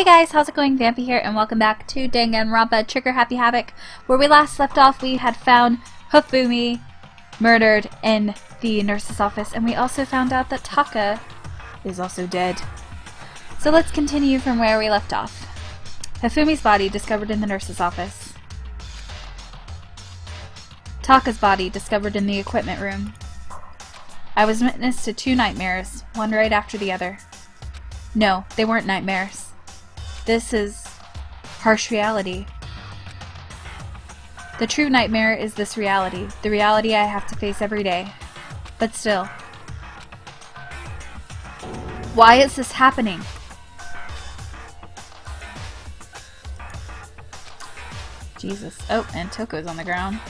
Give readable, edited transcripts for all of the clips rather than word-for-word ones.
Hey guys, how's it going? Vampy here, and welcome back to Danganronpa Trigger Happy Havoc. Where we last left off, we had found Hifumi murdered in the nurse's office, and we also found out that Taka is also dead. So let's continue from where we left off. Hifumi's body discovered in the nurse's office. Taka's body discovered in the equipment room. I was witness to two nightmares, one right after the other. No, they weren't nightmares. This is harsh reality. The true nightmare is this reality, the reality I have to face every day. But still. Why is this happening? Jesus. Oh, and Toko's on the ground.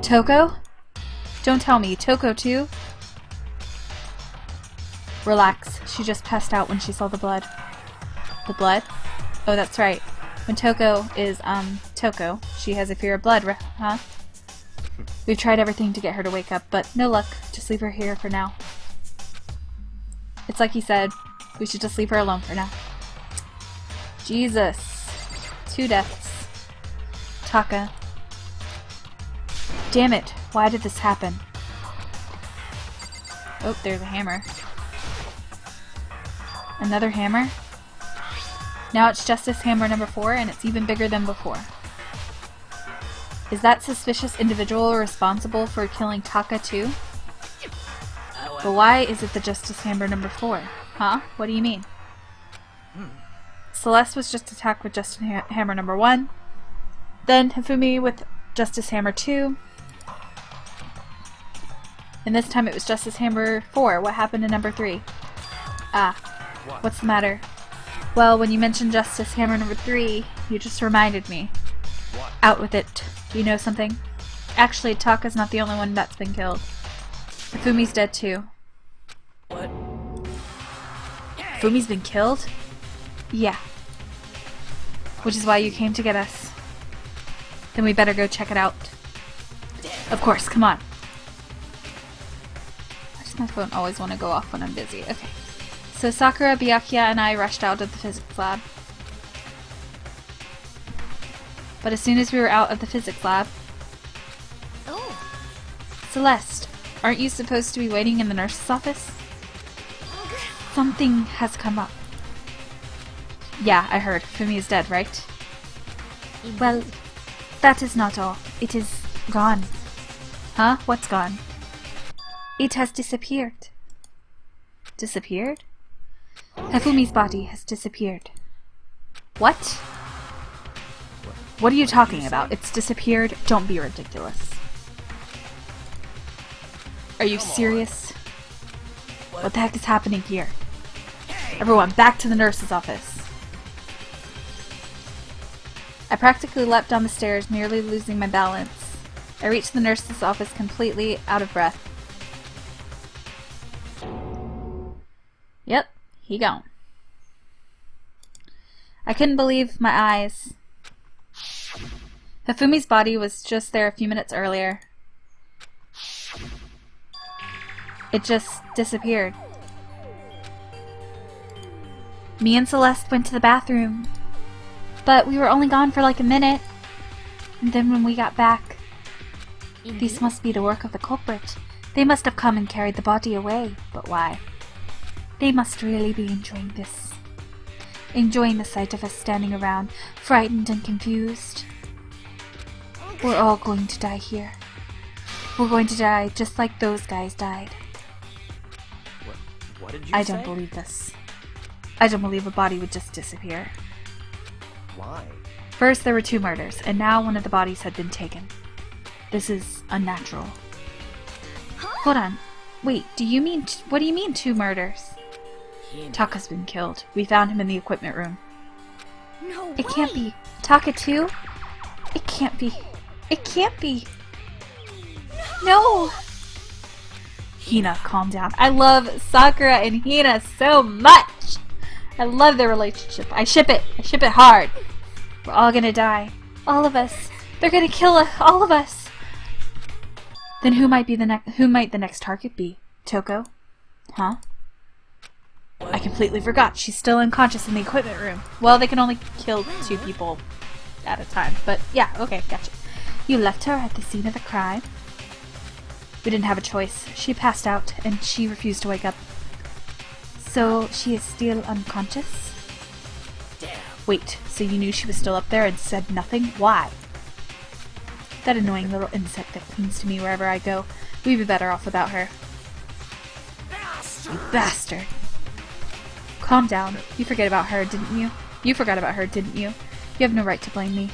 Toko? Don't tell me. Toko too? Relax. She just passed out when she saw the blood. The blood? Oh, that's right. When Toko is, Toko, she has a fear of blood, huh? We've tried everything to get her to wake up, but no luck. Just leave her here for now. It's like he said. We should just leave her alone for now. Jesus. 2 deaths. Taka. Damn it. Why did this happen? Oh, there's a hammer. Another hammer? Now it's Justice Hammer number 4, and it's even bigger than before. Is that suspicious individual responsible for killing Taka too? But why is it the Justice Hammer number 4? Huh? What do you mean? Celeste was just attacked with Justice Hammer number 1. Then Hifumi with Justice Hammer 2. And this time it was Justice Hammer 4. What happened to number 3? Ah. What's the matter? Well, when you mentioned Justice Hammer number 3, you just reminded me. What? Out with it. Do you know something? Actually, Taka's not the only one that's been killed. Hifumi's dead too. What? Hifumi's been killed? Yeah. Which is why you came to get us. Then we better go check it out. Of course, come on. Why does my phone always want to go off when I'm busy? Okay. So Sakura, Byakuya, and I rushed out of the physics lab. But as soon as we were out of the physics lab... Oh! Celeste, aren't you supposed to be waiting in the nurse's office? Something has come up. Yeah, I heard. Fumi is dead, right? Well, that is not all. It is gone. Huh? What's gone? It has disappeared. Disappeared? Hifumi's body has disappeared. What? What are you talking about? It's disappeared? Don't be ridiculous. Are you serious? What the heck is happening here? Everyone, back to the nurse's office. I practically leapt down the stairs, nearly losing my balance. I reached the nurse's office completely out of breath. Yep. He gone. I couldn't believe my eyes. Hifumi's body was just there a few minutes earlier. It just disappeared. Me and Celeste went to the bathroom, but we were only gone for like a minute. And then when we got back, this must be the work of the culprit. They must have come and carried the body away. But why? They must really be enjoying this. Enjoying the sight of us standing around, frightened and confused. We're all going to die here. We're going to die just like those guys died. What did you say? I don't believe this. I don't believe a body would just disappear. Why? First there were 2 murders, and now one of the bodies had been taken. This is unnatural. Hold on. Wait, what do you mean 2 murders? Taka's been killed. We found him in the equipment room. No way. It can't be. Taka too? It can't be. It can't be. No! Hina, calm down. I love Sakura and Hina so much! I love their relationship. I ship it. I ship it hard. We're all gonna die. All of us. They're gonna kill us. All of us. Then who might the next target be? Toko? Huh? I completely forgot. She's still unconscious in the equipment room. Well, they can only kill 2 people at a time. But yeah, okay, gotcha. You left her at the scene of the crime? We didn't have a choice. She passed out, and she refused to wake up. So, she is still unconscious? Damn. Wait, so you knew she was still up there and said nothing? Why? That annoying little insect that clings to me wherever I go. We'd be better off without her. You bastard! Calm down. You forget about her, didn't you? You forgot about her, didn't you? You have no right to blame me.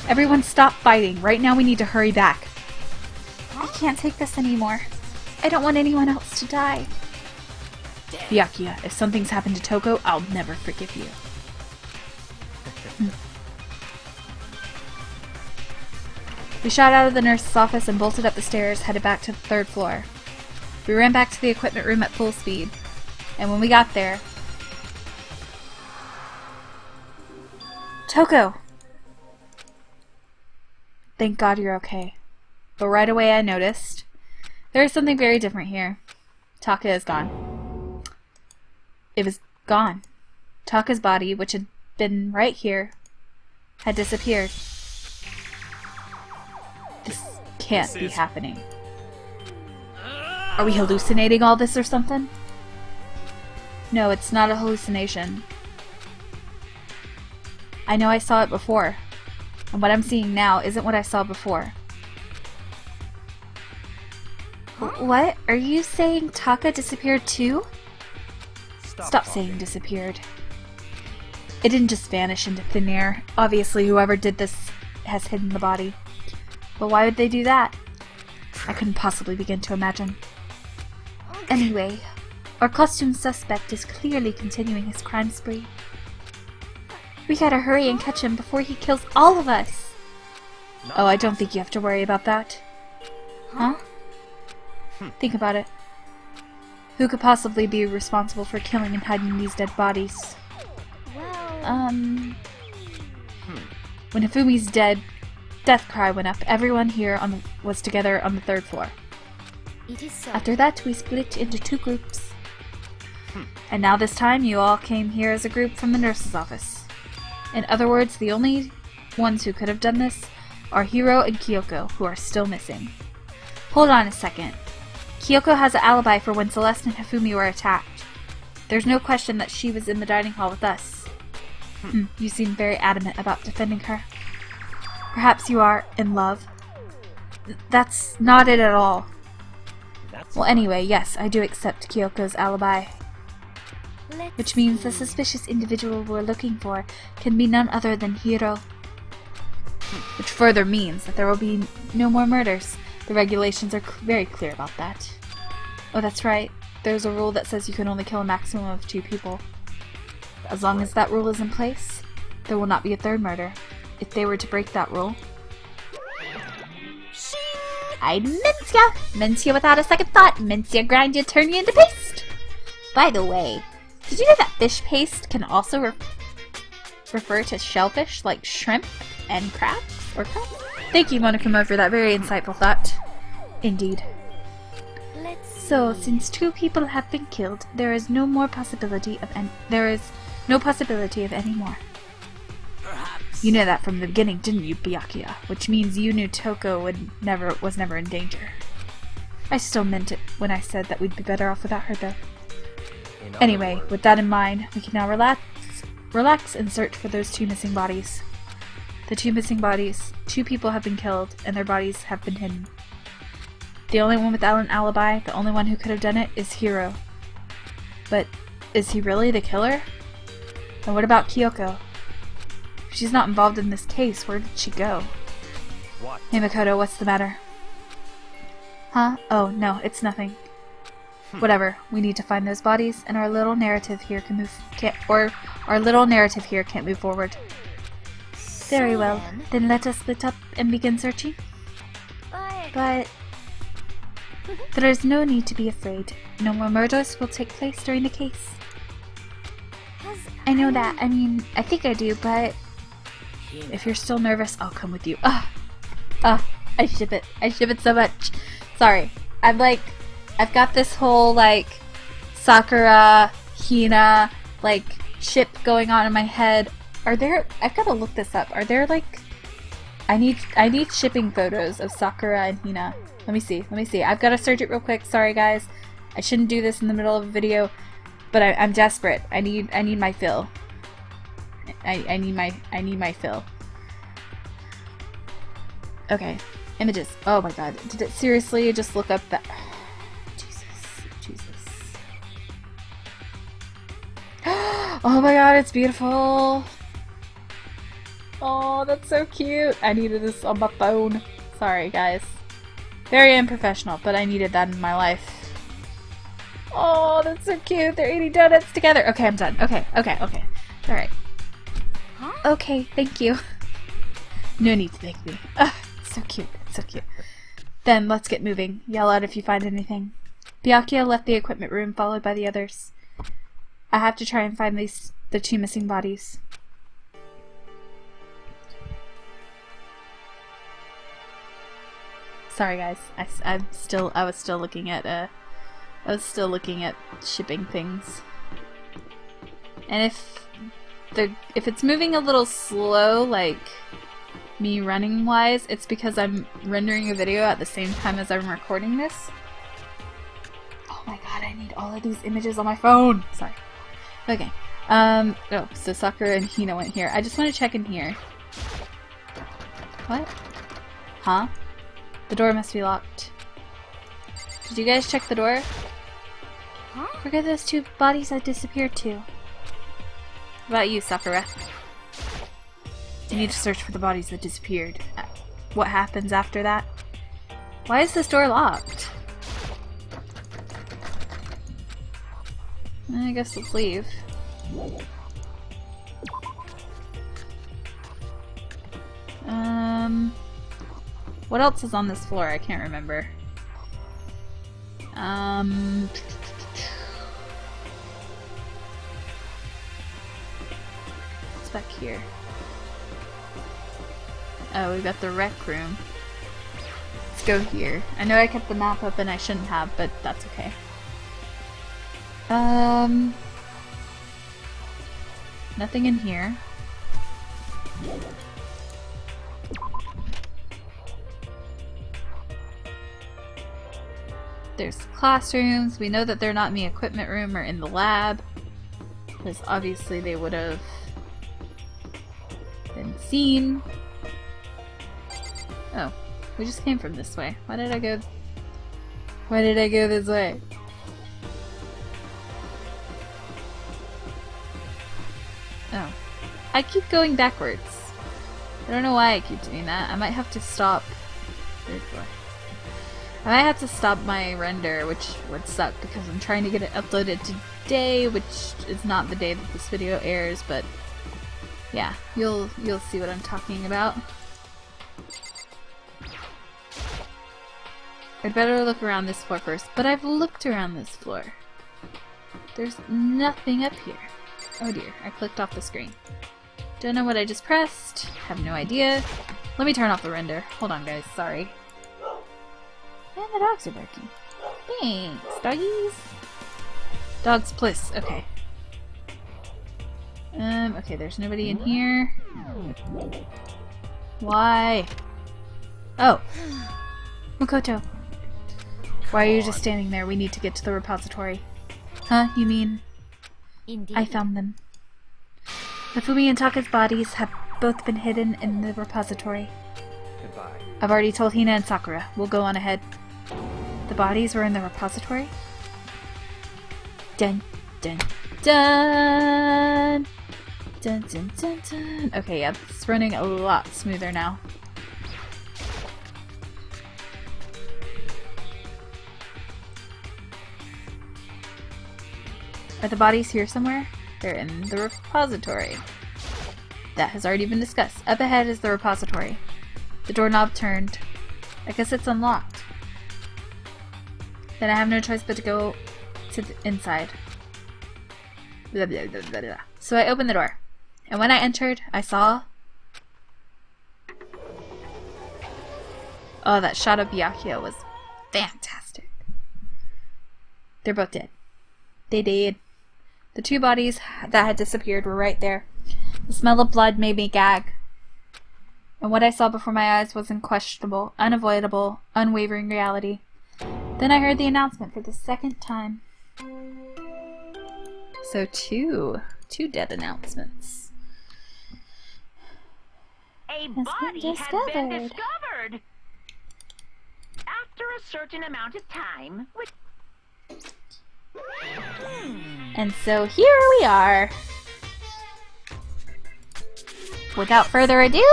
Everyone stop fighting. Right now we need to hurry back. I can't take this anymore. I don't want anyone else to die. Byakuya, if something's happened to Toko, I'll never forgive you. We shot out of the nurse's office and bolted up the stairs, headed back to the 3rd floor. We ran back to the equipment room at full speed, and when we got there... Toko! Thank God you're okay. But right away I noticed there is something very different here. Taka is gone. It was gone. Taka's body, which had been right here, had disappeared. This can't be happening. Are we hallucinating all this or something? No, it's not a hallucination. I know I saw it before, and what I'm seeing now isn't what I saw before. What? Are you saying Taka disappeared too? Stop saying disappeared. It didn't just vanish into thin air. Obviously, whoever did this has hidden the body. But why would they do that? I couldn't possibly begin to imagine. Anyway, our costumed suspect is clearly continuing his crime spree. We gotta hurry and catch him before he kills all of us! Oh, I don't think you have to worry about that. Huh? Think about it. Who could possibly be responsible for killing and hiding these dead bodies? When Hifumi's death cry went up, everyone here was together on the 3rd floor. After that, we split into 2 groups. And now this time, you all came here as a group from the nurse's office. In other words, the only ones who could have done this are Hiro and Kyoko, who are still missing. Hold on a second. Kyoko has an alibi for when Celeste and Hifumi were attacked. There's no question that she was in the dining hall with us. You seem very adamant about defending her. Perhaps you are in love. That's not it at all. Well, anyway, yes, I do accept Kyoko's alibi. Which means the suspicious individual we're looking for can be none other than Hiro. Which further means that there will be no more murders. The regulations are very clear about that. Oh, that's right. There's a rule that says you can only kill a maximum of 2 people. As long as that rule is in place, there will not be a 3rd murder. If they were to break that rule... I'd mince ya! Mince ya without a second thought! Mince ya, grind ya, turn ya into paste! By the way, did you know that fish paste can also refer to shellfish like shrimp and crabs? Or crabs? Thank you, Monokuma, for that very insightful thought. Indeed. So, since 2 people have been killed, there is no possibility of any more. You knew that from the beginning, didn't you, Byakuya? Which means you knew Toko was never in danger. I still meant it when I said that we'd be better off without her, though. Anyway, with that in mind, we can now relax and search for those 2 missing bodies. The 2 missing bodies, 2 people have been killed, and their bodies have been hidden. The only one without an alibi, the only one who could have done it, is Hiro. But is he really the killer? And what about Kyoko? If she's not involved in this case, where did she go? What? Hey Makoto, what's the matter? Huh? Oh, no, it's nothing. Whatever, we need to find those bodies, and our little narrative here can't move forward. Very well, then let us split up and begin searching. But there is no need to be afraid. No more murders will take place during the case. I know that. I mean, I think I do, but if you're still nervous, I'll come with you. I ship it. I ship it so much. Sorry. I've got this whole, Sakura, Hina, like, ship going on in my head. Are there... I've got to look this up. Are there, like... I need shipping photos of Sakura and Hina. Let me see. I've got to search it real quick. Sorry, guys. I shouldn't do this in the middle of a video, but I'm desperate. I need my fill. I need my fill. Okay. Images. Oh my god. Did it seriously just look up that... Jesus. Oh my god, it's beautiful. Oh, that's so cute. I needed this on my phone. Sorry, guys. Very unprofessional, but I needed that in my life. Oh, that's so cute. They're eating donuts together. Okay, I'm done. Okay. Alright. Okay, thank you. No need to thank me. Ugh, so cute. Then let's get moving. Yell out if you find anything. Byakuya left the equipment room, followed by the others. I have to try and find the 2 missing bodies. Sorry, guys. I was still looking at shipping things. And if it's moving a little slow, like me running wise, it's because I'm rendering a video at the same time as I'm recording this. Oh my god, I need all of these images on my phone. Sorry. Okay. Oh, so Sakura and Hina went here. I just want to check in here. What? Huh? The door must be locked. Did you guys check the door? Huh? Where are those 2 bodies that disappeared to? What about you, Sakura? You need to search for the bodies that disappeared. What happens after that? Why is this door locked? I guess let's leave. What else is on this floor? I can't remember. What's back here? Oh, we got the rec room. Let's go here. I know I kept the map up and I shouldn't have, but that's okay. Nothing in here. There's classrooms. We know that they're not in the equipment room or in the lab, because obviously they would have been seen. Oh, we just came from this way. Why did I go this way? Oh. I keep going backwards. I don't know why I keep doing that. I might have to stop. I might have to stop my render, which would suck because I'm trying to get it uploaded today, which is not the day that this video airs, but yeah, you'll see what I'm talking about. I'd better look around this floor first, but I've looked around this floor. There's nothing up here. Oh dear, I clicked off the screen. Don't know what I just pressed. Have no idea. Let me turn off the render. Hold on, guys. Sorry. And the dogs are barking. Thanks, doggies. Dogs, please. Okay. Okay, there's nobody in here. Why? Oh. Makoto. Why are you just standing there? We need to get to the repository. Huh? You mean? Indeed. I found them. Nafumi and Taka's bodies have both been hidden in the repository. Goodbye. I've already told Hina and Sakura. We'll go on ahead. The bodies were in the repository? Dun dun dun! Dun dun dun dun! Okay, yeah, it's running a lot smoother now. Are the bodies here somewhere? They're in the repository. That has already been discussed. Up ahead is the repository. The doorknob turned. I guess it's unlocked. Then I have no choice but to go to the inside. Blah, blah, blah, blah, blah. So I opened the door. And when I entered, I saw... Oh, that shot of Byakuya was fantastic. They're both dead. They did. The two bodies that had disappeared were right there. The smell of blood made me gag. And what I saw before my eyes was unquestionable, unavoidable, unwavering reality. Then I heard the announcement for the second time. So two dead announcements. A been body has been discovered. discovered. After a certain amount of time, which And so here we are. Without further ado,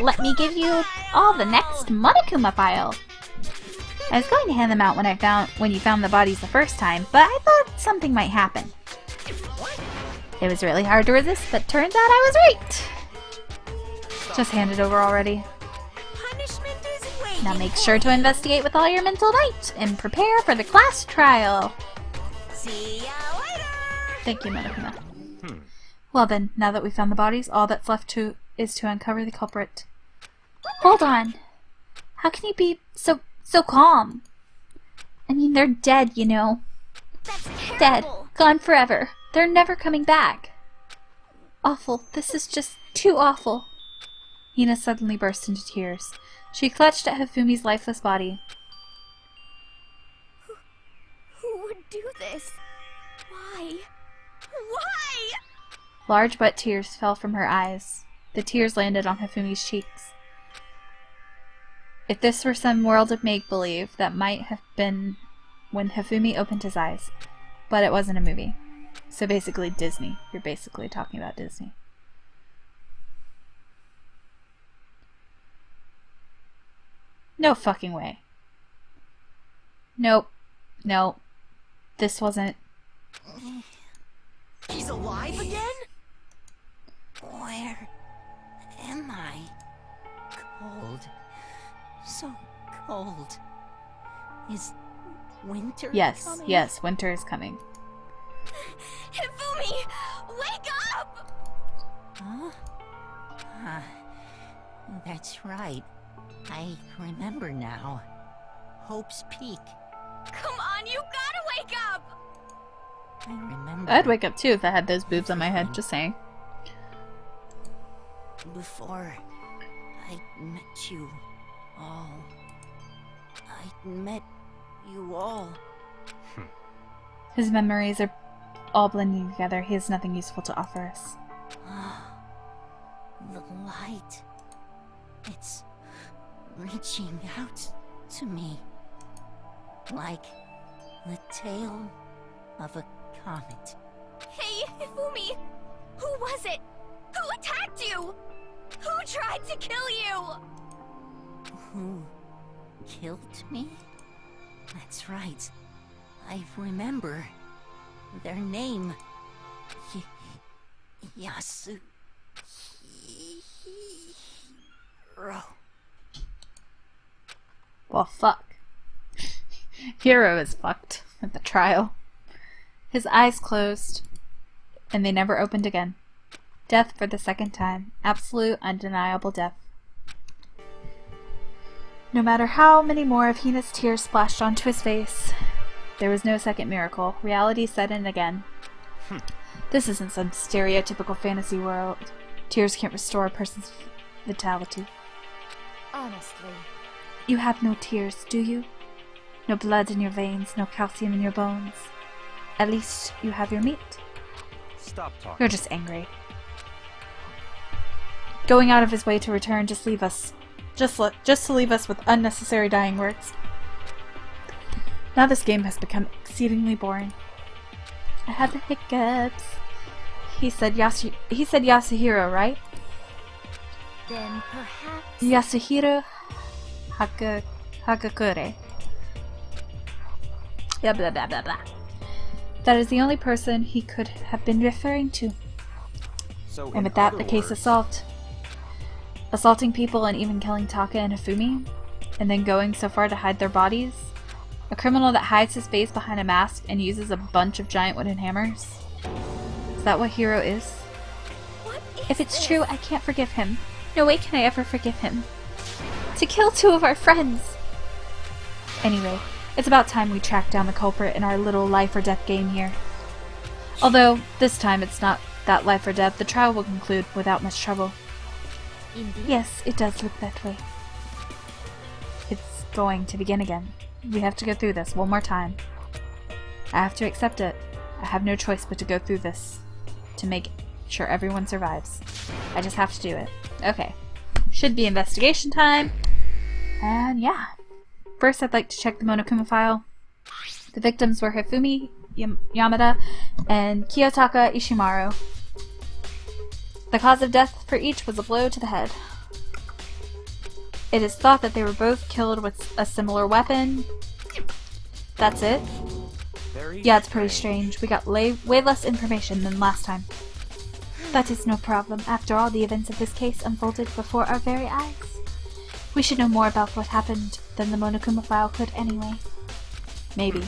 let me give you all the next Monokuma file. I was going to hand them out when you found the bodies the first time, but I thought something might happen. It was really hard to resist, but turns out I was right. Just hand it over already. Punishment is waiting. Now make sure to investigate with all your mental might and prepare for the class trial. See ya later. Thank you, Monokuma. Well then, now that we found the bodies, all that's left is to uncover the culprit. Hold on. How can you be so calm? I mean, they're dead, you know. That's terrible. Dead. Gone forever. They're never coming back. Awful. This is just too awful. Hina suddenly burst into tears. She clutched at Hifumi's lifeless body. Who would do this? Why? Why? Large wet tears fell from her eyes. The tears landed on Hifumi's cheeks. If this were some world of make-believe, that might have been when Hifumi opened his eyes. But it wasn't a movie. So basically Disney. You're basically talking about Disney. No fucking way. Nope. No. This wasn't... He's alive again? Where am I? Cold. So cold. Is winter Yes, coming? yes, winter is coming. Hifumi! Wake up! Huh? That's right. I remember now. Hope's Peak. Come on, you gotta wake up! I remember. I'd wake up too if I had those boobs on my head, just saying. Before I met you all. I met you all. His memories are all blending together. He has nothing useful to offer us. The light. It's reaching out to me. Like the tail of a comet. Hey, Hifumi! Who was it? Who attacked you? Who tried to kill you? Who killed me? That's right. I remember their name. Yasuhiro. Well, fuck. Hiro is fucked at the trial. His eyes closed, and they never opened again. Death for the second time. Absolute, undeniable death. No matter how many more of Hina's tears splashed onto his face, there was no second miracle. Reality set in again. This isn't some stereotypical fantasy world. Tears can't restore a person's vitality. Honestly. You have no tears, do you? No blood in your veins, no calcium in your bones. At least you have your meat. Stop talking. You're just angry. Going out of his way to return, just to leave us with unnecessary dying words. Now this game has become exceedingly boring. I had the hiccups. He said Yasuhiro, right? Then perhaps Yasuhiro Hagakure. Blah blah blah blah blah. That is the only person he could have been referring to. So And with that, the case is solved. Assaulting people and even killing Taka and Hifumi, and then going so far to hide their bodies. A criminal that hides his face behind a mask and uses a bunch of giant wooden hammers. Is that what Hiro is? what is If it's this? true, I can't forgive him. No way can I ever forgive him. To kill two of our friends! Anyway, it's about time we track down the culprit in our little life or death game here. Although, this time it's not that life or death. The trial will conclude without much trouble. Indeed. Yes, it does look that way. It's going to begin again. We have to go through this one more time. I have to accept it. I have no choice but to go through this to make sure everyone survives. I just have to do it. Okay. Should be investigation time. And yeah. First, I'd like to check the Monokuma file. The victims were Hifumi Yamada and Kiyotaka Ishimaru. The cause of death for each was a blow to the head. It is thought that they were both killed with a similar weapon. That's it. Yeah, it's pretty strange. We got way less information than last time. That is no problem. After all, the events of this case unfolded before our very eyes. We should know more about what happened than the Monokuma file could anyway. Maybe.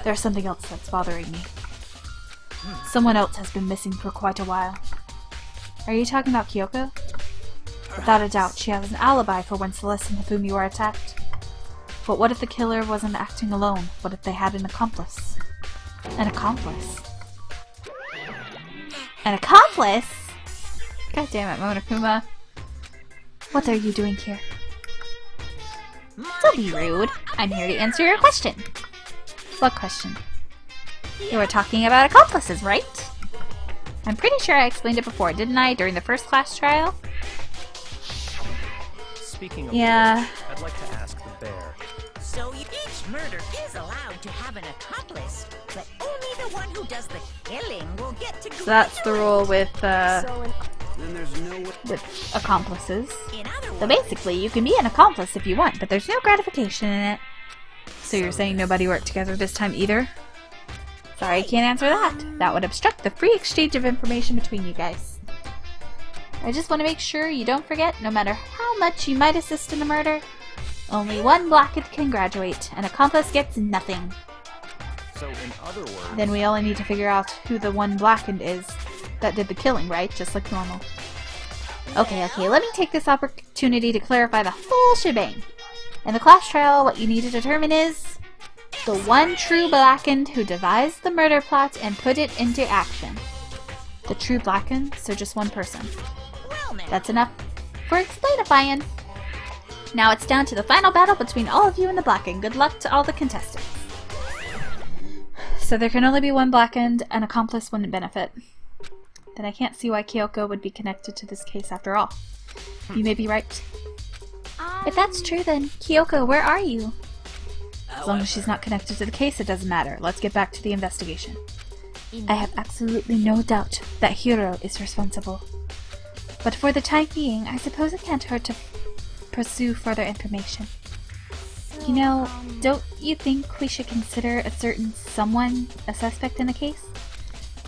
There's something else that's bothering me. Someone else has been missing for quite a while. Are you talking about Kyoko? Without a doubt, she has an alibi for when Celeste and Hifumi were attacked. But what if the killer wasn't acting alone? What if they had an accomplice? An accomplice? An accomplice? God damn it, Monokuma. What are you doing here? Don't be rude. I'm here to answer your question. What question? You were talking about accomplices, right? I'm pretty sure I explained it before, didn't I, during the first class trial? Speaking of Yeah. which, I'd like to ask the bear. So each murder is allowed to have an accomplice, but only the one who does the killing will get to. So that's the rule with Then there's no way. with accomplices. In other So words, basically, you can be an accomplice if you want, but there's no gratification in it. So you're saying nobody worked together this time either? Sorry, I can't answer that. That would obstruct the free exchange of information between you guys. I just want to make sure you don't forget, no matter how much you might assist in a murder, only one blackened can graduate. An accomplice gets nothing. So in other words, Then we only need to figure out who the one blackened is that did the killing, right? Just like normal. Okay, let me take this opportunity to clarify the whole shebang. In the class trial, what you need to determine is the one true blackened who devised the murder plot and put it into action. The true blackened, so just one person. well now. That's enough for explainifying. Now it's down to the final battle between all of you and the blackened. Good luck to all the contestants. So there can only be one blackened, an accomplice wouldn't benefit. Then I can't see why Kyoko would be connected to this case after all. You may be right. If that's true, then Kyoko, where are you? As long as she's not connected to the case, it doesn't matter. Let's get back to the investigation. I have absolutely no doubt that Hiro is responsible. But for the time being, I suppose it can't hurt to pursue further information. You know, don't you think we should consider a certain someone a suspect in the case?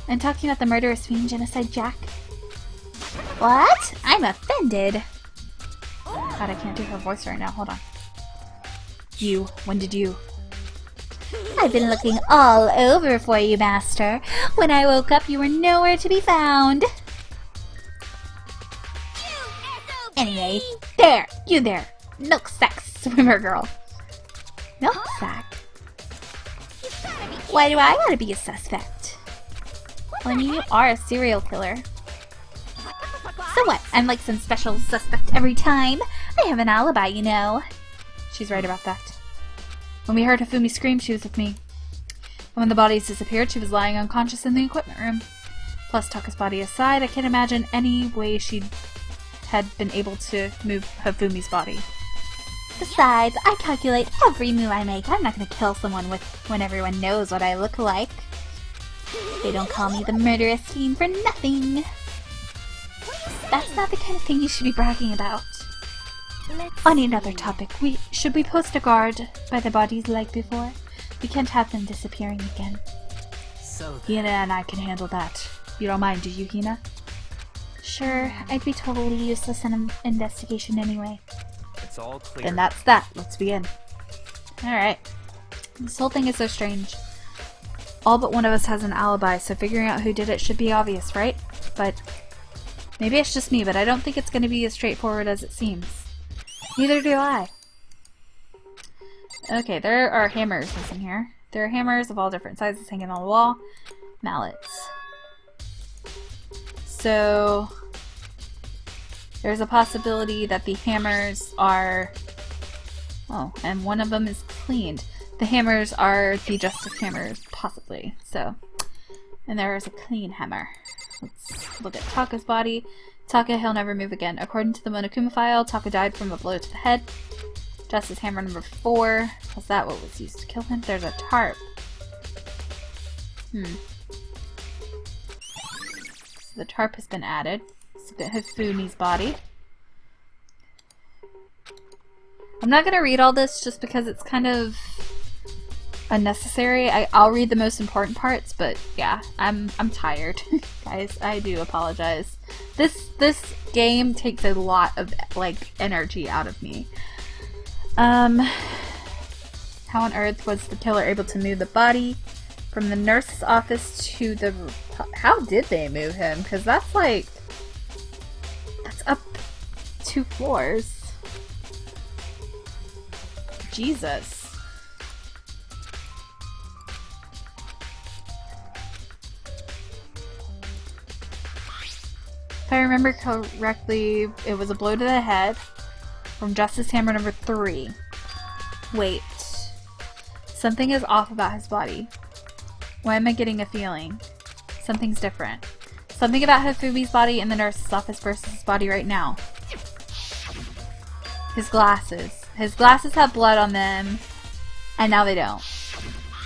I'm talking about the murderous fiend genocide Jack. What? I'm offended. God, I can't do her voice right now. Hold on. You. When did you? I've been looking all over for you, Master. When I woke up, you were nowhere to be found. Anyway, there! You there! Milk sack swimmer girl. Milk sack? Why do I want to be a suspect? Well, I mean, you are a serial killer. So what? I'm like some special suspect every time. I have an alibi, you know. She's right about that. When we heard Hifumi scream, she was with me. And when the bodies disappeared, she was lying unconscious in the equipment room. Plus, Taka's body aside, I can't imagine any way she had been able to move Hifumi's body. Besides, I calculate every move I make. I'm not going to kill someone when everyone knows what I look like. They don't call me the murderous fiend for nothing. That's not the kind of thing you should be bragging about. On another topic, should we post a guard by the bodies like before? We can't have them disappearing again. so Hina and I can handle that. You don't mind, do you, Hina? Sure, I'd be totally useless in an investigation anyway. it's all clear. Then that's that. Let's begin. Alright. This whole thing is so strange. All but one of us has an alibi, so figuring out who did it should be obvious, right? But maybe it's just me, but I don't think it's going to be as straightforward as it seems. Neither do I. Okay, there are hammers missing here. There are hammers of all different sizes hanging on the wall. Mallets. So there's a possibility that the hammers are... Oh, and one of them is cleaned. The hammers are the justice hammers, possibly. So, and there is a clean hammer. Let's look at Taka's body. Taka, he'll never move again. According to the Monokuma file, Taka died from a blow to the head. Justice hammer number 4. Was that what was used to kill him? There's a tarp. So the tarp has been added. Let's look at Hifumi's body. I'm not going to read all this just because it's kind of unnecessary. I'll read the most important parts, but yeah, I'm tired. Guys, I do apologize. This game takes a lot of like energy out of me. How on earth was the killer able to move the body from the nurse's office to the... How did they move him? Because that's like... That's up 2 floors. Jesus. If I remember correctly, it was a blow to the head from Justice Hammer number 3. Wait. Something is off about his body. Why am I getting a feeling? Something's different. Something about Hifumi's body in the nurse's office versus his body right now. His glasses. His glasses have blood on them, and now they don't.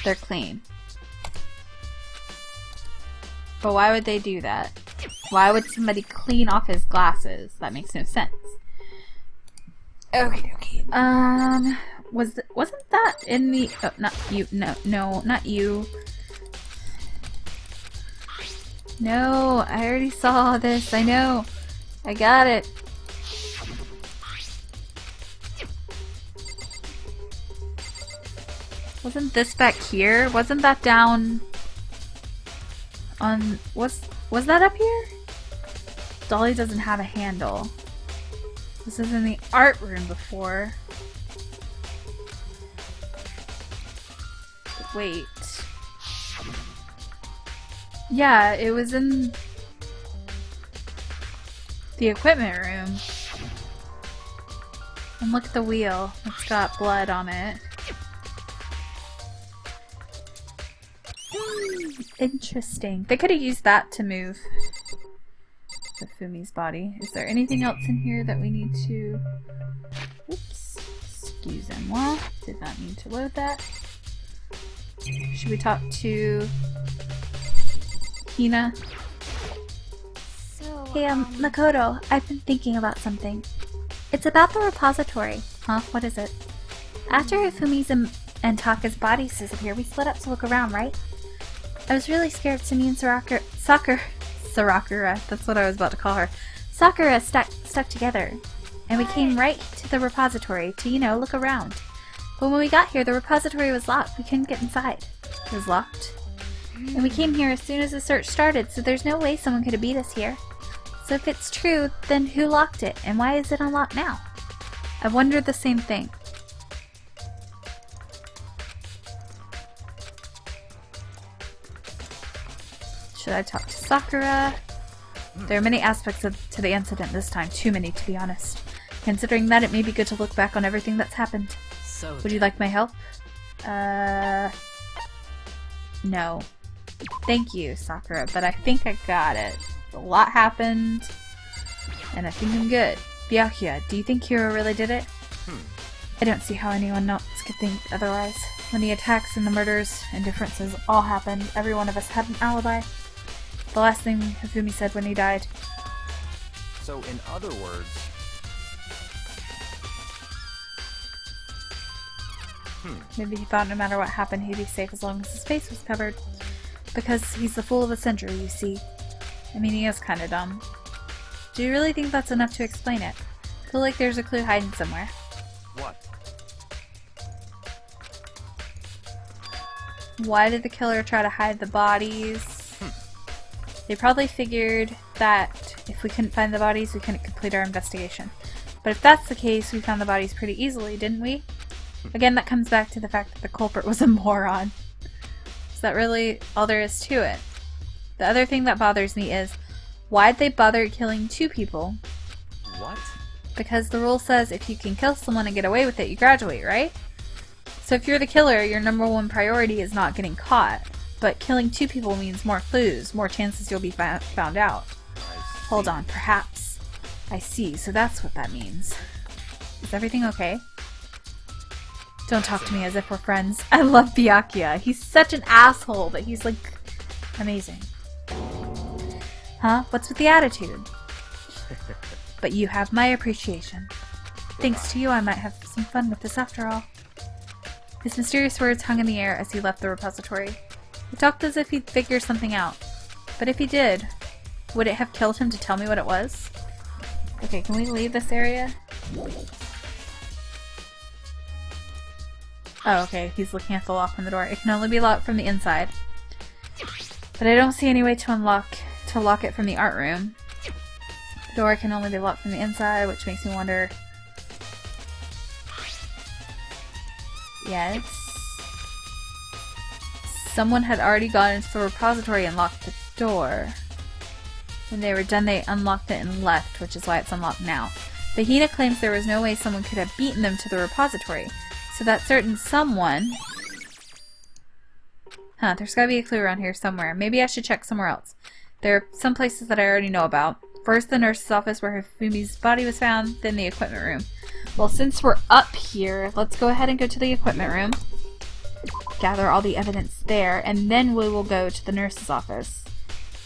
They're clean. But why would they do that? Why would somebody clean off his glasses? That makes no sense. Okay. Wasn't that in the... Oh, not you. No, not you. No, I already saw this. I know. I got it. Wasn't this back here? Wasn't that down on... Was that up here? Dolly doesn't have a handle. This is in the art room before. Wait. Yeah, it was in the equipment room. And look at the wheel. It's got blood on it. Interesting. They could have used that to move Hifumi's body. Is there anything else in here that we need to... Oops. Excusez-moi. Did not mean to load that. Should we talk to Hina? So, Hey, Makoto, I've been thinking about something. It's about the repository. Huh? What is it? After Hifumi's and Taka's bodies disappeared, we split up to look around, right? I was really scared Sumi and Sakura, that's what I was about to call her. Sakura stuck together. And we came right to the repository to, you know, look around. But when we got here, the repository was locked. We couldn't get inside. It was locked. And we came here as soon as the search started, so there's no way someone could have beat us here. So if it's true, then who locked it? And why is it unlocked now? I wondered the same thing. Should I talk to Sakura? There are many aspects to the incident this time. Too many, to be honest. Considering that, it may be good to look back on everything that's happened. So Would you like my help? No. Thank you, Sakura, but I think I got it. A lot happened, and I think I'm good. Byakuya, do you think Hiro really did it? I don't see how anyone else could think otherwise. When the attacks and the murders and differences all happened, every one of us had an alibi. The last thing Hifumi said when he died. So in other words... Maybe he thought no matter what happened, he'd be safe as long as his face was covered. Because he's the fool of the century, you see. I mean, he is kinda dumb. Do you really think that's enough to explain it? I feel like there's a clue hiding somewhere. What? Why did the killer try to hide the bodies? They probably figured that if we couldn't find the bodies, we couldn't complete our investigation. But if that's the case, we found the bodies pretty easily, didn't we? Again, that comes back to the fact that the culprit was a moron. that really all there is to it? The other thing that bothers me is, why'd they bother killing 2 people? What? Because the rule says if you can kill someone and get away with it, you graduate, right? So if you're the killer, your number 1 priority is not getting caught. But killing 2 people means more clues, more chances you'll be found out. Hold on, perhaps. I see, so that's what that means. Is everything okay? Don't talk to me as if we're friends. I love Byakuya. He's such an asshole, but he's like amazing. Huh? What's with the attitude? But you have my appreciation. Thanks to you, I might have some fun with this after all. His mysterious words hung in the air as he left the repository. He talked as if he'd figure something out. But if he did, would it have killed him to tell me what it was? Okay, can we leave this area? Oh, okay, he's looking at the lock on the door. It can only be locked from the inside. But I don't see any way to lock it from the art room. The door can only be locked from the inside, which makes me wonder... Yes. Someone had already gone into the repository and locked the door. When they were done, they unlocked it and left, which is why it's unlocked now. But Hina claims there was no way someone could have beaten them to the repository. So that certain someone... Huh, there's gotta be a clue around here somewhere. Maybe I should check somewhere else. There are some places that I already know about. First, the nurse's office where Hifumi's body was found, then the equipment room. Well, since we're up here, let's go ahead and go to the equipment room. Gather all the evidence there, and then we will go to the nurse's office.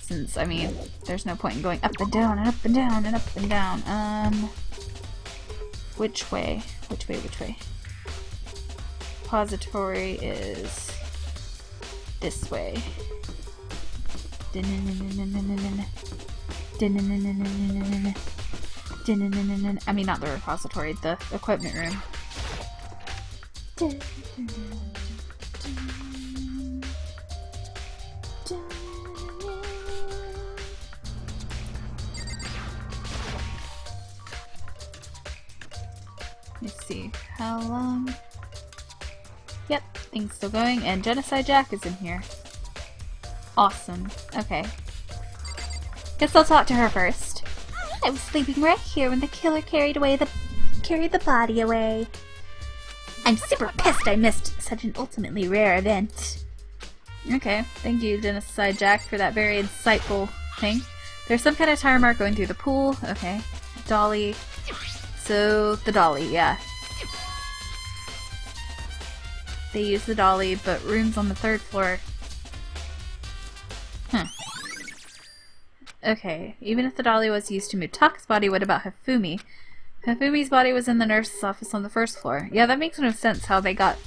Since, I mean, there's no point in going up and down and up and down and up and down. Which way? Which way? Which way? Repository is this way. I mean, not the repository, the equipment room. Let's see, how long? Yep, things still going, and Genocide Jack is in here. Awesome. Okay. Guess I'll talk to her first. I was sleeping right here when the killer carried the body away. I'm super pissed I missed such an ultimately rare event. Okay, thank you, Genocide Jack, for that very insightful thing. There's some kind of tire mark going through the pool. Okay. Dolly. So, the dolly, yeah. They use the dolly, but rooms on the 3rd floor. Huh. Okay, even if the dolly was used to move Taka's body, what about Hifumi? Hifumi's body was in the nurse's office on the 1st floor. Yeah, that makes no sense how they got...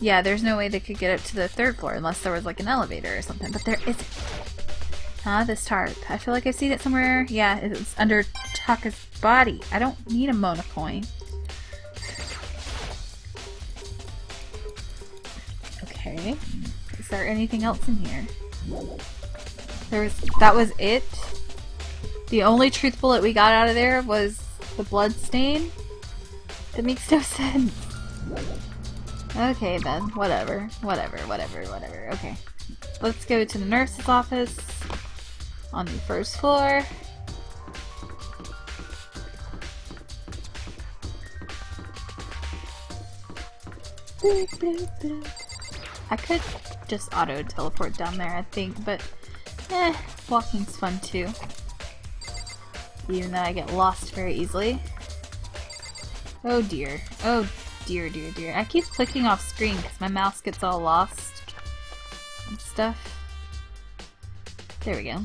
Yeah, there's no way they could get up to the 3rd floor unless there was like an elevator or something, but there isn't. Huh, this tarp. I feel like I've seen it somewhere. Yeah, it's under Taka's body. I don't need a Mona coin. Okay. Is there anything else in here? That was it? The only truth bullet we got out of there was the blood stain? That makes no sense. Okay then, whatever. Okay. Let's go to the nurse's office on the 1st floor. I could just auto teleport down there, I think, but walking's fun too. Even though I get lost very easily. Oh dear. Oh dear, dear, dear. I keep clicking off screen because my mouse gets all lost and stuff. There we go.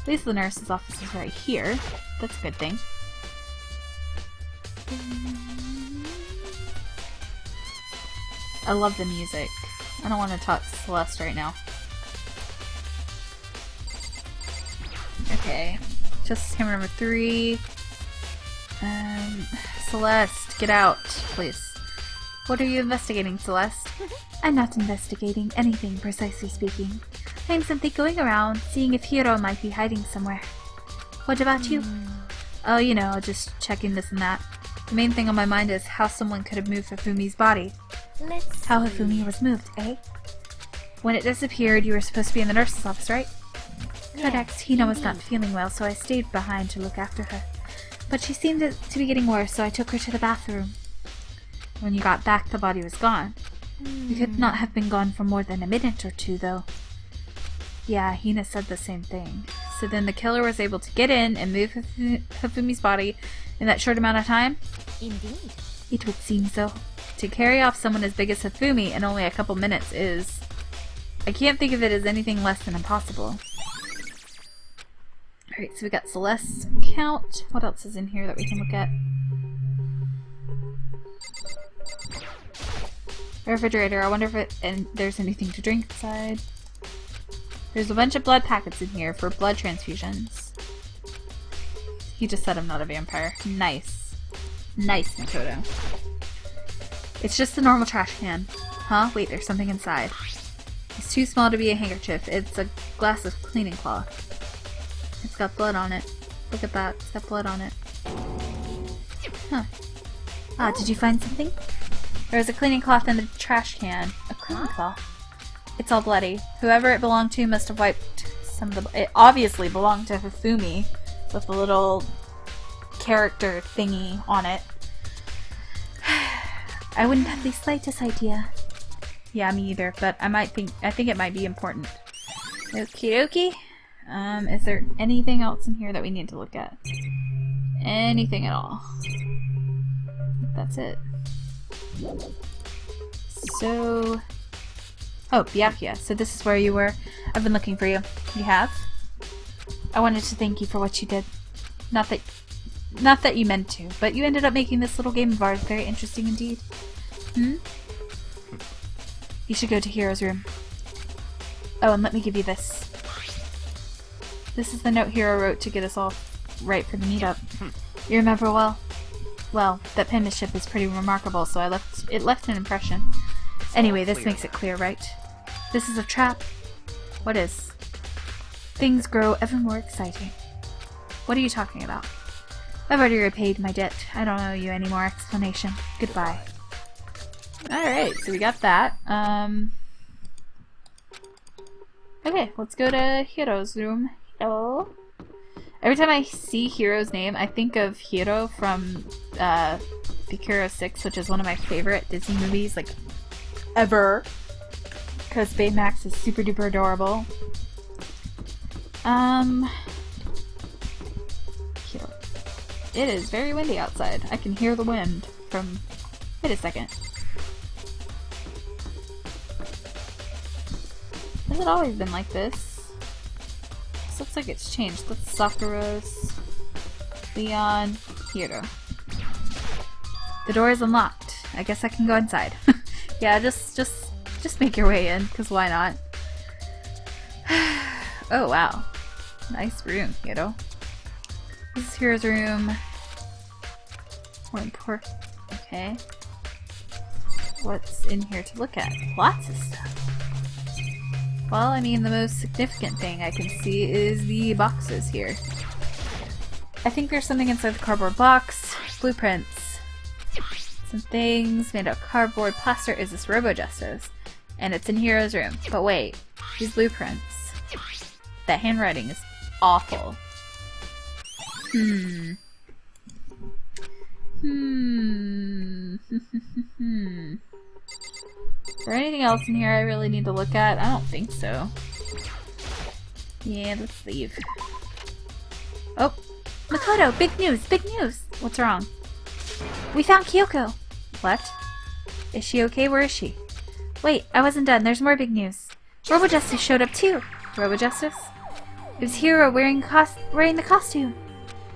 At least the nurse's office is right here. That's a good thing. I love the music. I don't want to talk to Celeste right now. Okay. Justice Camera number 3. Celeste, get out, please. What are you investigating, Celeste? I'm not investigating anything, precisely speaking. I'm simply going around, seeing if Hiro might be hiding somewhere. What about you? Oh, you know, just checking this and that. The main thing on my mind is how someone could have moved Hifumi's body. Let's How Hifumi was moved, eh? When it disappeared, you were supposed to be in the nurse's office, right? Correct. Hina was not feeling well, so I stayed behind to look after her. But she seemed to be getting worse, so I took her to the bathroom. When you got back, the body was gone. You could not have been gone for more than a minute or two, though. Yeah, Hina said the same thing. So then the killer was able to get in and move Hifumi's body in that short amount of time? Indeed. It would seem so. To carry off someone as big as Hifumi in only a couple minutes is... I can't think of it as anything less than impossible. Alright, so we got Celeste's account. What else is in here that we can look at? Refrigerator. I wonder if there's anything to drink inside. There's a bunch of blood packets in here for blood transfusions. He just said I'm not a vampire. Nice. Nice, Makoto. It's just a normal trash can. Huh? Wait, there's something inside. It's too small to be a handkerchief. It's a glass of cleaning cloth. It's got blood on it. Look at that. It's got blood on it. Huh. Ah, did you find something? There's a cleaning cloth in the trash can. A cleaning cloth? It's all bloody. Whoever it belonged to must have wiped some of the... It obviously belonged to Hifumi with the little character thingy on it. I wouldn't have the slightest idea. Yeah, me either, but I think it might be important. Okie dokie. Is there anything else in here that we need to look at? Anything at all? That's it. So... Oh, Byakuya. So this is where you were. I've been looking for you. You have? I wanted to thank you for what you did. Not that you meant to, but you ended up making this little game of ours very interesting indeed. Hmm? You should go to Hiro's room. Oh, and let me give you this. This is the note Hiro wrote to get us all right for the meetup. You remember well? Well, that penmanship is pretty remarkable, so it left an impression. Anyway, this makes it clear, right? This is a trap. What is? Things grow ever more exciting. What are you talking about? I've already repaid my debt. I don't owe you any more explanation. Goodbye. Alright, so we got that. Okay, let's go to Hiro's room. Hello? Every time I see Hiro's name, I think of Hiro from Bikuro 6, which is one of my favorite Disney movies, like, ever. Because Baymax is super duper adorable. Hiro. It is very windy outside. I can hear the wind from... Wait a second. Has it always been like this? This looks like it's changed. That's Sakuro's, Leon, Hiro. The door is unlocked. I guess I can go inside. Yeah, just make your way in, because why not? Oh, wow. Nice room, Hiro. This is Hiro's room. More important. Okay. What's in here to look at? Lots of stuff. Well, I mean, the most significant thing I can see is the boxes here. I think there's something inside the cardboard box. Blueprints. Some things made of cardboard plaster. Is this Robo Justice? And it's in Hiro's room. But wait, these blueprints. That handwriting is awful. Is there anything else in here I really need to look at? I don't think so. Yeah, let's leave. Oh! Makoto! Big news! Big news! What's wrong? We found Kyoko! What? Is she okay? Where is she? Wait, I wasn't done. There's more big news. Robo Justice showed up too! Robo Justice? It was Hiro wearing the costume!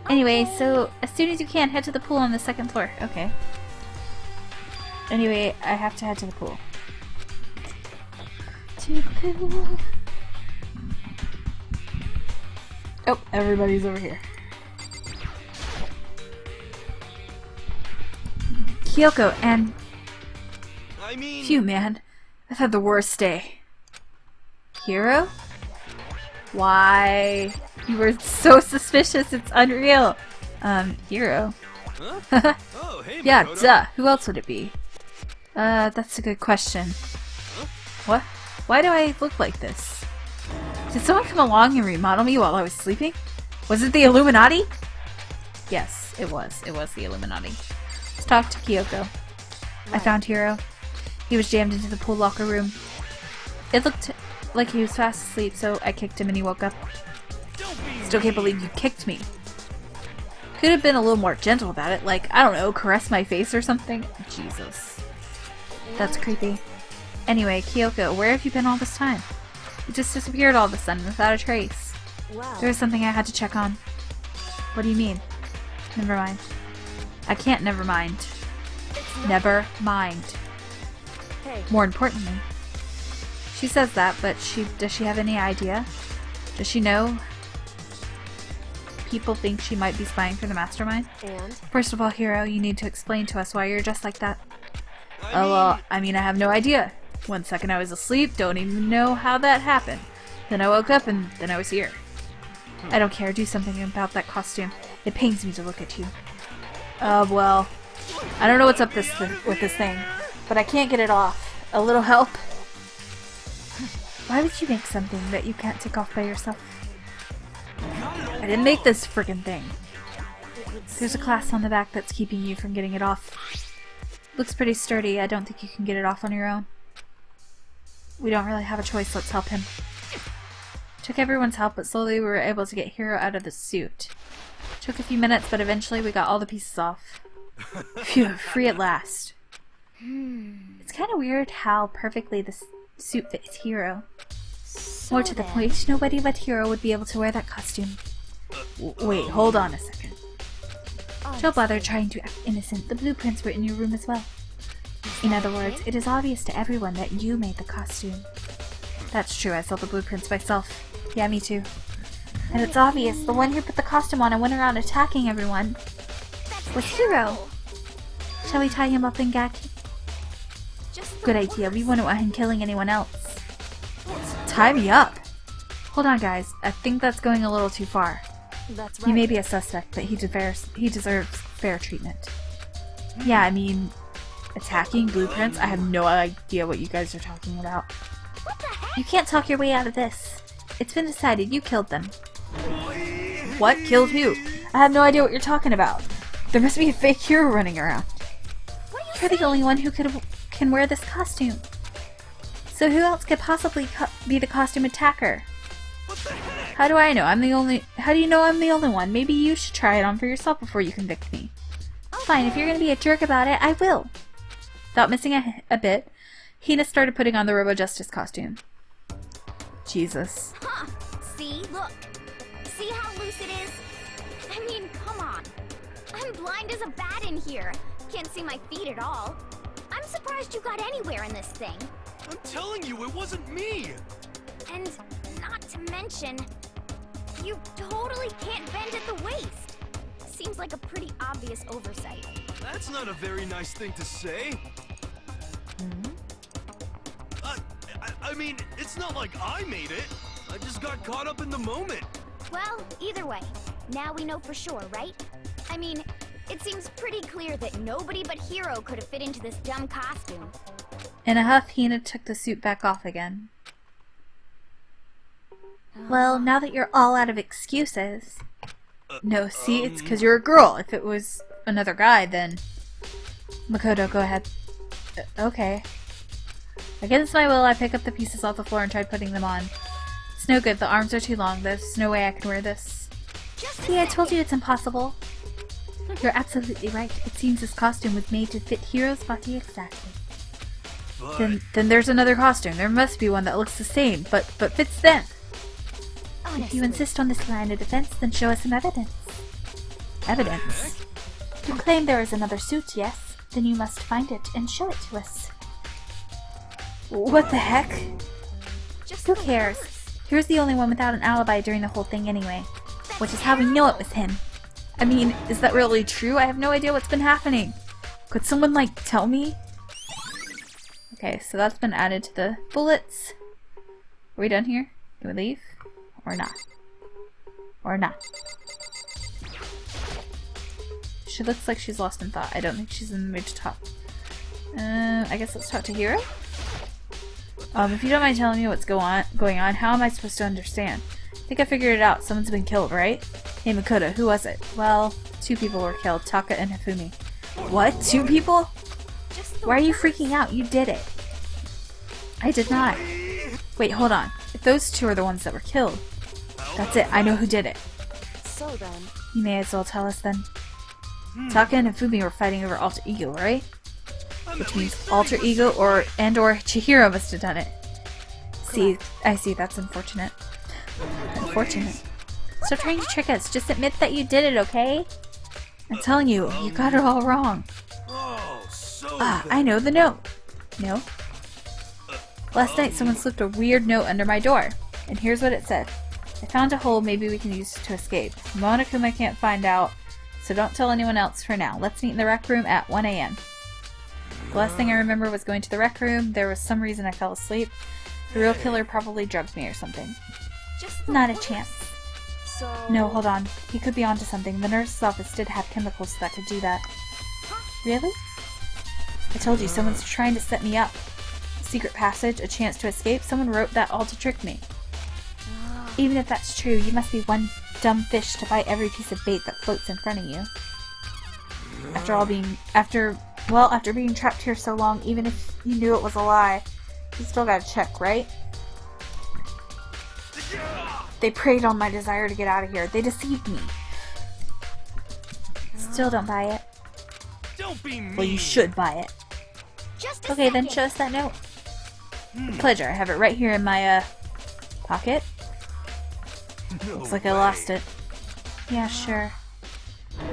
Anyway, so as soon as you can, head to the pool on the 2nd floor. Okay. Anyway, I have to head to the pool. Oh, everybody's over here. Kyoko and... Phew, man. I've had the worst day. Hiro? Why? You were so suspicious, it's unreal. Hiro. Huh? Oh, hey, Yeah, Makoto. duh. Who else would it be? That's a good question. What? Why do I look like this? Did someone come along and remodel me while I was sleeping? Was it the Illuminati? Yes, it was. It was the Illuminati. Let's talk to Kyoko. Right. I found Hiro. He was jammed into the pool locker room. It looked like he was fast asleep, so I kicked him and he woke up. Still can't believe you kicked me. Could have been a little more gentle about it, like, I don't know, caress my face or something. Jesus. That's creepy. Anyway, Kyoko, where have you been all this time? You just disappeared all of a sudden without a trace. Wow. There was something I had to check on. What do you mean? Never mind. I can't never mind. Never mind. Hey. More importantly. She says that, but does she have any idea? Does she know people think she might be spying for the mastermind? And? First of all, Hiro, you need to explain to us why you're dressed like that. I have no idea. One second I was asleep, don't even know how that happened. Then I woke up and then I was here. I don't care, do something about that costume. It pains me to look at you. Well, I don't know what's up with this thing, but I can't get it off. A little help? Why would you make something that you can't take off by yourself? I didn't make this friggin' thing. There's a clasp on the back that's keeping you from getting it off. Looks pretty sturdy. I don't think you can get it off on your own. We don't really have a choice. Let's help him. Took everyone's help, but slowly we were able to get Hiro out of the suit. Took a few minutes, but eventually we got all the pieces off. Phew, free at last. It's kind of weird how perfectly this suit fits Hiro. More to the point, nobody but Hiro would be able to wear that costume. Wait, hold on a second. Don't bother trying to act innocent. The blueprints were in your room as well. In other words, it is obvious to everyone that you made the costume. That's true, I saw the blueprints myself. Yeah, me too. And it's obvious, the one who put the costume on and went around attacking everyone was Hiro. Shall we tie him up and gag him? Good idea, we wouldn't want him killing anyone else. Tie me up? Hold on guys, I think that's going a little too far. That's right. He may be a suspect, but he deserves fair treatment. Yeah, I mean, attacking blueprints? I have no idea what you guys are talking about. You can't talk your way out of this. It's been decided you killed them. What? Killed who? I have no idea what you're talking about. There must be a fake hero running around. You're the only one who can wear this costume. So who else could possibly be the costume attacker? How do I know? How do you know I'm the only one? Maybe you should try it on for yourself before you convict me. Fine, if you're gonna be a jerk about it, I will. Without missing a bit, Hina started putting on the Robo Justice costume. Jesus. Huh. See? Look. See how loose it is? I mean, come on. I'm blind as a bat in here. Can't see my feet at all. I'm surprised you got anywhere in this thing. I'm telling you, it wasn't me! And not to mention, you totally can't bend at the waist. Seems like a pretty obvious oversight. That's not a very nice thing to say. I mean, it's not like I made it. I just got caught up in the moment. Well, either way, now we know for sure, right? I mean, it seems pretty clear that nobody but Hiro could have fit into this dumb costume. In a huff, Hina took the suit back off again. Well, now that you're all out of excuses... No, see, it's because you're a girl. If it was another guy, then... Makoto, go ahead. Okay. Against my will, I pick up the pieces off the floor and tried putting them on. It's no good, the arms are too long. There's no way I can wear this. See, I told you it's impossible. You're absolutely right. It seems this costume was made to fit Hiro's body exactly. But... Then there's another costume. There must be one that looks the same, but fits them. If you insist on this line of defense, then show us some evidence. Evidence? You claim there is another suit, yes? Then you must find it and show it to us. What the heck? Who cares? Here's the only one without an alibi during the whole thing anyway. Which is how we know it was him. I mean, is that really true? I have no idea what's been happening. Could someone, like, tell me? Okay, so that's been added to the bullets. Are we done here? Can we leave? Or not? Or not? She looks like she's lost in thought. I don't think she's in the mood to talk. I guess let's talk to Hiro? If you don't mind telling me what's going on, how am I supposed to understand? I think I figured it out. Someone's been killed, right? Hey, Makoto, who was it? Well, 2 people were killed, Taka and Hifumi. What? 2 people? Why are you freaking out? You did it. I did not. Wait, hold on. If those 2 are the ones that were killed, that's it. I know who did it. So then... You may as well tell us then. Taka and Hifumi were fighting over alter ego, right? Which means alter ego or Chihiro must have done it. See, I see. That's unfortunate. Unfortunate. Stop trying to trick us. Just admit that you did it, okay? I'm telling you, you got it all wrong. I know the note. No? Last night someone slipped a weird note under my door. And here's what it said. I found a hole maybe we can use to escape. Monokuma can't find out, so don't tell anyone else for now. Let's meet in the rec room at 1 a.m. The last thing I remember was going to the rec room. There was some reason I fell asleep. The real killer probably drugged me or something. Not a chance. So... No, hold on. He could be onto something. The nurse's office did have chemicals that could do that. Really? I told you, someone's trying to set me up. Secret passage, a chance to escape. Someone wrote that all to trick me. Even if that's true, you must be one dumb fish to bite every piece of bait that floats in front of you. After being trapped here so long, even if you knew it was a lie, you still gotta check, right? They preyed on my desire to get out of here. They deceived me. Still don't buy it. Don't be mean. Well, you should buy it. Okay, then show us that note. Pleasure. I have it right here in my, pocket. Looks like I lost it. Yeah, sure.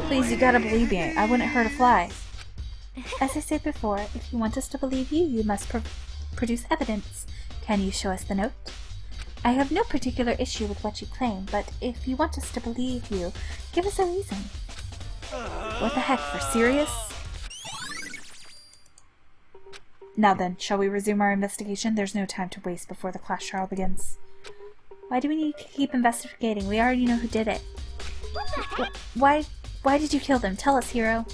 Please, you gotta believe me. I wouldn't hurt a fly. As I said before, if you want us to believe you, you must produce evidence. Can you show us the note? I have no particular issue with what you claim, but if you want us to believe you, give us a reason. What the heck, for serious? Now then, shall we resume our investigation? There's no time to waste before the class trial begins. Why do we need to keep investigating? We already know who did it. Why did you kill them? Tell us, Hiro.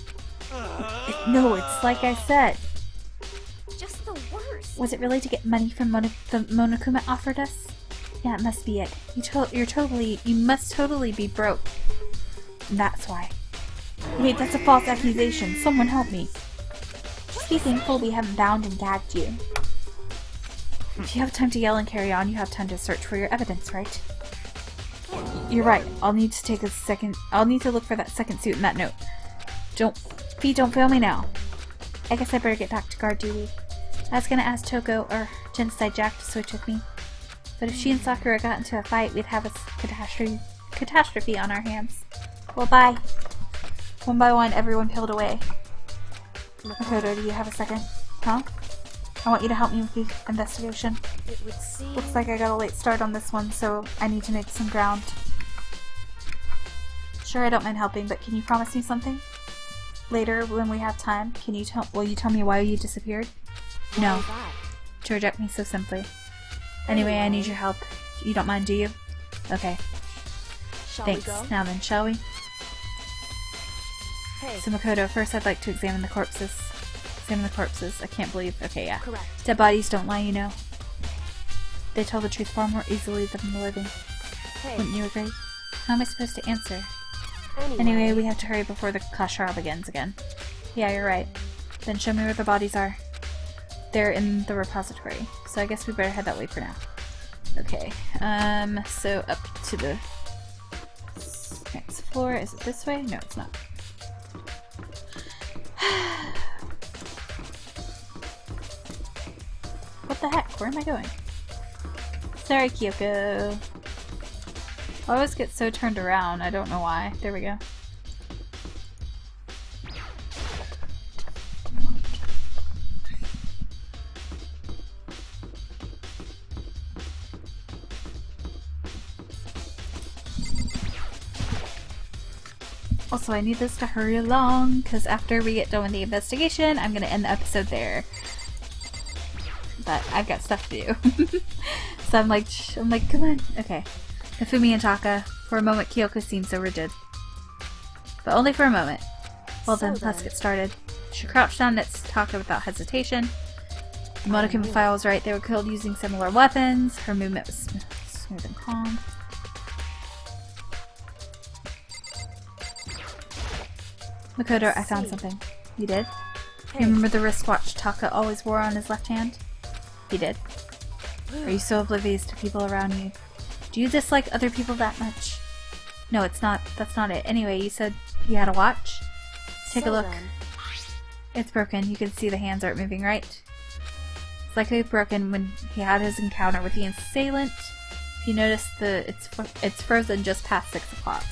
No, it's like I said. Just the worst. Was it really to get money from the Monokuma offered us? Yeah, it must be it. You must totally be broke. And that's why. Wait, that's a false accusation. Someone help me. Just be thankful we haven't bound and gagged you. If you have time to yell and carry on, you have time to search for your evidence, right? You're right. I'll need to look for that second suit in that note. Don't fail me now. I guess I better get back to guard duty. I was gonna ask Toko or Genocide Jack to switch with me. But if she and Sakura got into a fight, we'd have a catastrophe on our hands. Well, bye. One by one, everyone peeled away. Makoto, do you have a second? Huh? I want you to help me with the investigation. It would seem... Looks like I got a late start on this one, so I need to make some ground. Sure, I don't mind helping, but can you promise me something? Later, when we have time, will you tell me why you disappeared? No. To reject me so simply. Anyway, I need your help. You don't mind, do you? Okay. Thanks. Now then, shall we? Hey. So Makoto, first I'd like to examine the corpses. I can't believe... Okay, yeah. Correct. Dead bodies don't lie, you know. They tell the truth far more easily than the living. Hey. Wouldn't you agree? How am I supposed to answer? Anyway, we have to hurry before the class trial begins again. Yeah, you're right. Then show me where the bodies are. They're in the repository. So I guess we better head that way for now. Okay. So up to the next floor. Is it this way? No, it's not. What the heck? Where am I going? Sorry, Kyoko. I always get so turned around. I don't know why. There we go. Also, I need this to hurry along, because after we get done with the investigation, I'm going to end the episode there. But I've got stuff to do. So I'm like, come on. Okay. Hifumi and Taka. For a moment, Kyoko seemed so rigid. But only for a moment. Well then, let's get started. She crouched down next Taka without hesitation. The Monokuma file was right. They were killed using similar weapons. Her movement was smooth and calm. Makoto, I found something. You did? You remember the wristwatch Taka always wore on his left hand? He did. Are you so oblivious to people around you? Do you dislike other people that much? No, it's not. That's not it. Anyway, you said you had a watch? Take a look. It's broken. You can see the hands aren't moving right. It's likely broken when he had his encounter with the assailant. If you notice, it's frozen just past 6 o'clock.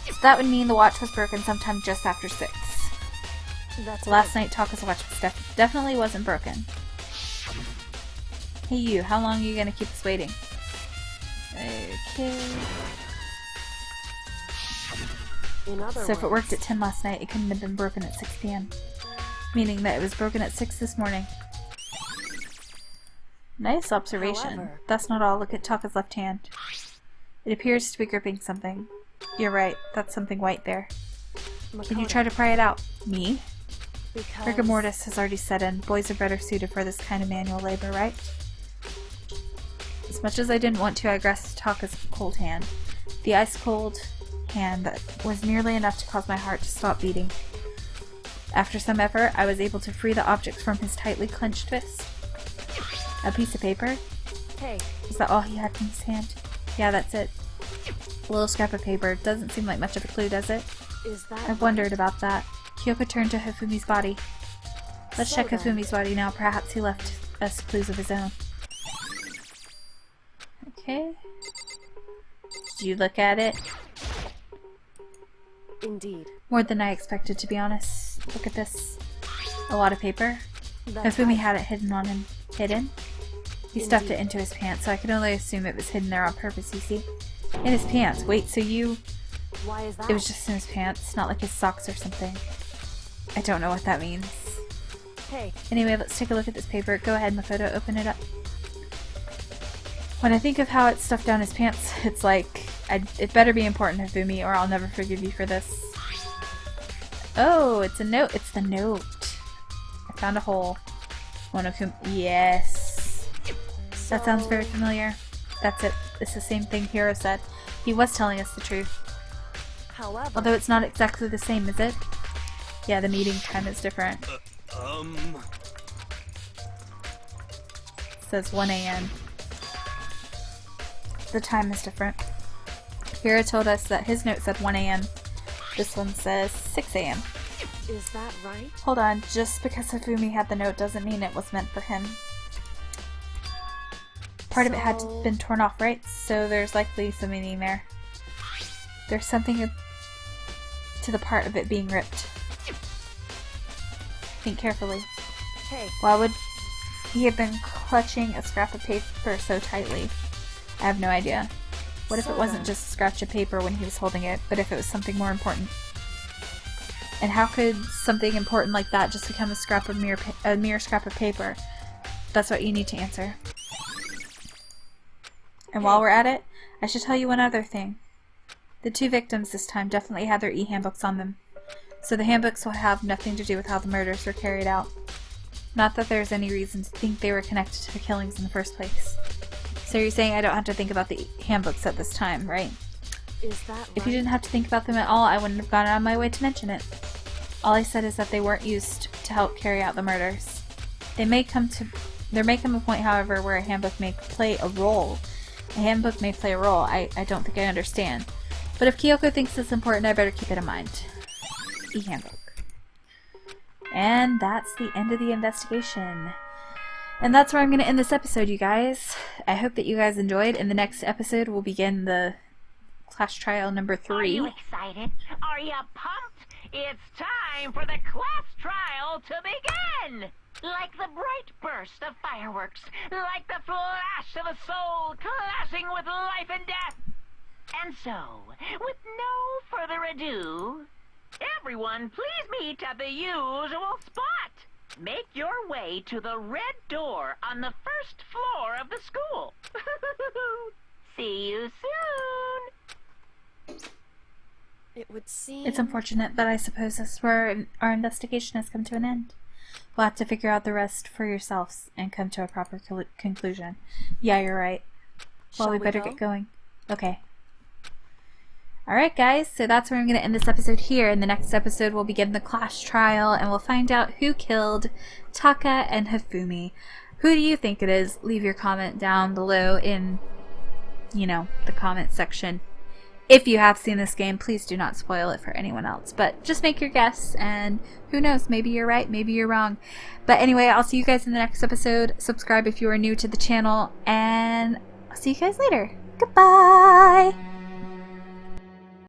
So that would mean the watch was broken sometime just after 6. Last night, Taka's watch was definitely wasn't broken. Hey you, how long are you gonna keep us waiting? Okay. So if it worked at 10 last night, it couldn't have been broken at 6 p.m. Meaning that it was broken at 6 this morning. Nice observation. However, that's not all. Look at Taka's left hand. It appears to be gripping something. You're right. That's something white there. Can you try to pry it out? Me? Rigor mortis has already set in. Boys are better suited for this kind of manual labor, right? As much as I didn't want to, I grasped Taka's cold hand. The ice-cold hand that was nearly enough to cause my heart to stop beating. After some effort, I was able to free the object from his tightly clenched fist. A piece of paper? Hey. Is that all he had in his hand? Yeah, that's it. A little scrap of paper. Doesn't seem like much of a clue, does it? Is that I've wondered about that. Kyoko turned to Hifumi's body. Let's check Hifumi's body now. Perhaps he left us clues of his own. Okay. Did you look at it? Indeed. More than I expected, to be honest. Look at this. A lot of paper. Hifumi had it hidden on him. Hidden? He stuffed it into his pants, so I could only assume it was hidden there on purpose, you see. In his pants. Wait, so you... Why is that? It was just in his pants, not like his socks or something. I don't know what that means. Hey. Anyway, let's take a look at this paper. Go ahead, Makoto, open it up. When I think of how it's stuffed down his pants, it's like, it better be important, Hifumi, or I'll never forgive you for this. Oh, it's a note. It's the note. I found a hole. Monokuma. Yes. That sounds very familiar. That's it. It's the same thing Hiro said. He was telling us the truth. However, Although it's not exactly the same, is it? Yeah, the meeting time is different. It says 1 a.m. The time is different. Hiro told us that his note said 1 a.m. This one says 6 a.m. is that right? Hold on, just because Hifumi had the note doesn't mean it was meant for him. Part of it had been torn off, right? So there's likely some meaning there. There's something to the part of it being ripped. Think carefully. Hey. Why would he have been clutching a scrap of paper so tightly? I have no idea. What if it wasn't just a scratch of paper when he was holding it, but if it was something more important? And how could something important like that just become a mere scrap of paper? That's what you need to answer. And while we're at it, I should tell you one other thing. The 2 victims this time definitely had their e-handbooks on them, so the handbooks will have nothing to do with how the murders were carried out. Not that there's any reason to think they were connected to the killings in the first place. So you're saying I don't have to think about the handbooks at this time, right? Is that right? If you didn't have to think about them at all, I wouldn't have gone out of my way to mention it. All I said is that they weren't used to help carry out the murders. There may come a point, however, where a handbook may play a role. A handbook may play a role. I don't think I understand. But if Kyoko thinks it's important, I better keep it in mind. E-handbook. And that's the end of the investigation. And that's where I'm going to end this episode, you guys. I hope that you guys enjoyed. In the next episode, we'll begin the class trial number 3. Are you excited? Are you pumped? It's time for the class trial to begin! Like the bright burst of fireworks, like the flash of a soul clashing with life and death. And so, with no further ado, everyone please meet at the usual spot. Make your way to the red door on the first floor of the school. See you soon! It would seem... It's unfortunate, but I suppose that's where our investigation has come to an end. We'll have to figure out the rest for yourselves and come to a proper conclusion. Yeah, you're right. Well, we better get going. Okay. Alright guys, so that's where I'm going to end this episode here. In the next episode, we'll begin the class trial and we'll find out who killed Taka and Hifumi. Who do you think it is? Leave your comment down below in, the comment section. If you have seen this game, please do not spoil it for anyone else. But just make your guess, and who knows, maybe you're right, maybe you're wrong. But anyway, I'll see you guys in the next episode. Subscribe if you are new to the channel, and I'll see you guys later. Goodbye!